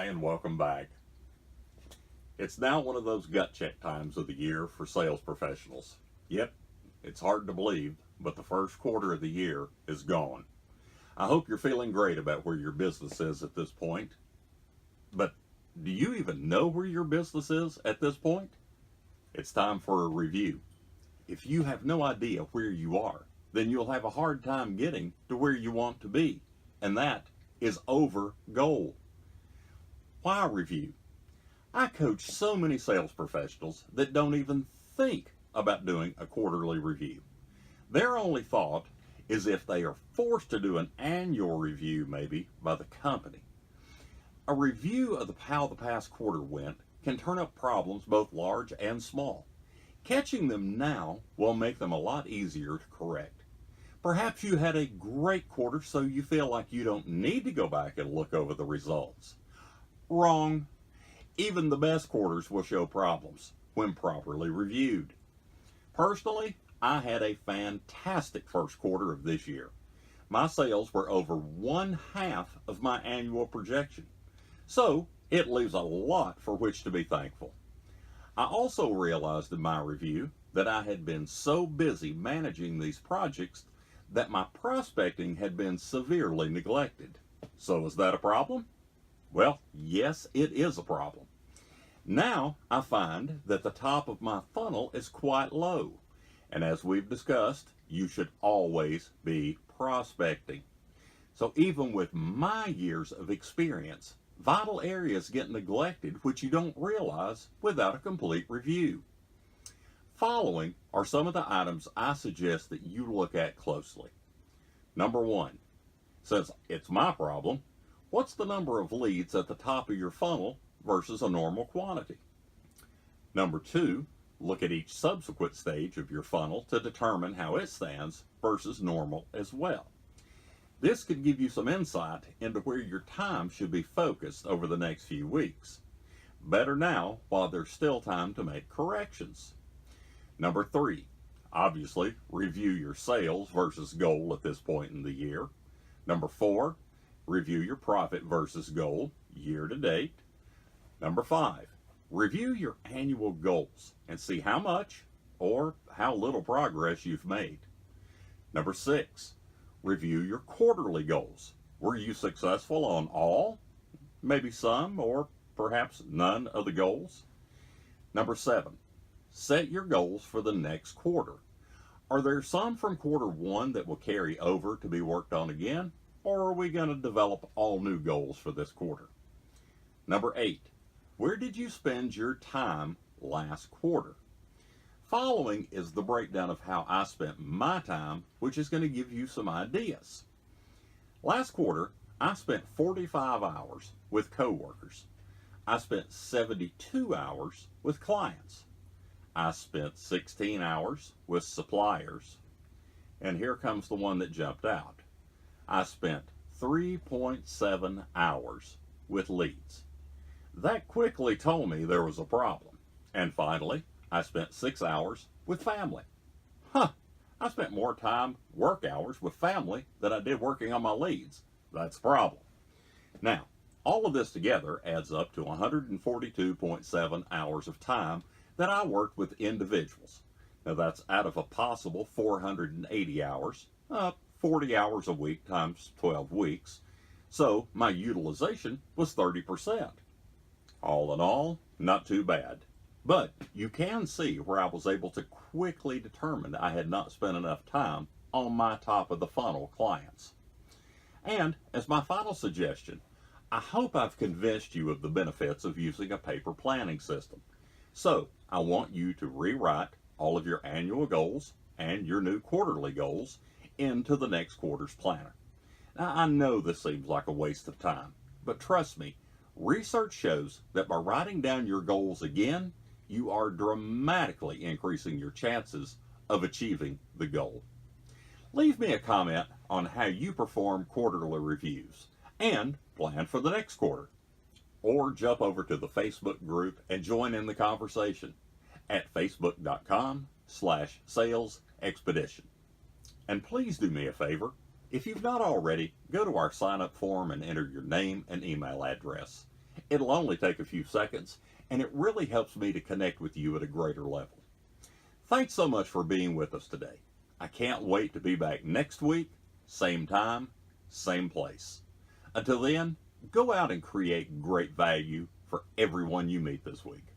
Hi, and welcome back. It's now one of those gut check times of the year for sales professionals. Yep, it's hard to believe, but the first quarter of the year is gone. I hope you're feeling great about where your business is at this point. But do you even know where your business is at this point? It's time for a review. If you have no idea where you are, then you'll have a hard time getting to where you want to be, and that is over goal. Why review? I coach so many sales professionals that don't even think about doing a quarterly review. Their only thought is if they are forced to do an annual review, maybe by the company. A review of how the past quarter went can turn up problems both large and small. Catching them now will make them a lot easier to correct. Perhaps you had a great quarter, so you feel like you don't need to go back and look over the results. Wrong. Even the best quarters will show problems when properly reviewed. Personally, I had a fantastic first quarter of this year. My sales were over 1/2 of my annual projection. So it leaves a lot for which to be thankful. I also realized in my review that I had been so busy managing these projects that my prospecting had been severely neglected. So is that a problem? Well, yes, it is a problem. Now I find that the top of my funnel is quite low. And as we've discussed, you should always be prospecting. So even with my years of experience, vital areas get neglected which you don't realize without a complete review. Following are some of the items I suggest that you look at closely. Number one, since it's my problem, what's the number of leads at the top of your funnel versus a normal quantity? Number two, look at each subsequent stage of your funnel to determine how it stands versus normal as well. This could give you some insight into where your time should be focused over the next few weeks. Better now while there's still time to make corrections. Number three, obviously review your sales versus goal at this point in the year. Number four, review your profit versus goal year to date. Number five, review your annual goals and see how much or how little progress you've made. Number six, review your quarterly goals. Were you successful on all, maybe some, or perhaps none of the goals? Number seven, set your goals for the next quarter. Are there some from quarter one that will carry over to be worked on again? Or are we going to develop all new goals for this quarter? Number eight, where did you spend your time last quarter? Following is the breakdown of how I spent my time, which is going to give you some ideas. Last quarter, I spent 45 hours with coworkers. I spent 72 hours with clients. I spent 16 hours with suppliers. And here comes the one that jumped out. I spent 3.7 hours with leads. That quickly told me there was a problem. And finally, I spent 6 hours with family. I spent more time, work hours, with family than I did working on my leads. That's a problem. Now, all of this together adds up to 142.7 hours of time that I worked with individuals. Now that's out of a possible 480 hours, 40 hours a week times 12 weeks. So my utilization was 30%. All in all, not too bad. But you can see where I was able to quickly determine I had not spent enough time on my top of the funnel clients. And as my final suggestion, I hope I've convinced you of the benefits of using a paper planning system. So I want you to rewrite all of your annual goals and your new quarterly goals into the next quarter's planner. Now I know this seems like a waste of time, but trust me, research shows that by writing down your goals again, you are dramatically increasing your chances of achieving the goal. Leave me a comment on how you perform quarterly reviews and plan for the next quarter. Or jump over to the Facebook group and join in the conversation at facebook.com/sales expedition. And please do me a favor, if you've not already, go to our sign up form and enter your name and email address. It'll only take a few seconds, and it really helps me to connect with you at a greater level. Thanks so much for being with us today. I can't wait to be back next week, same time, same place. Until then, go out and create great value for everyone you meet this week.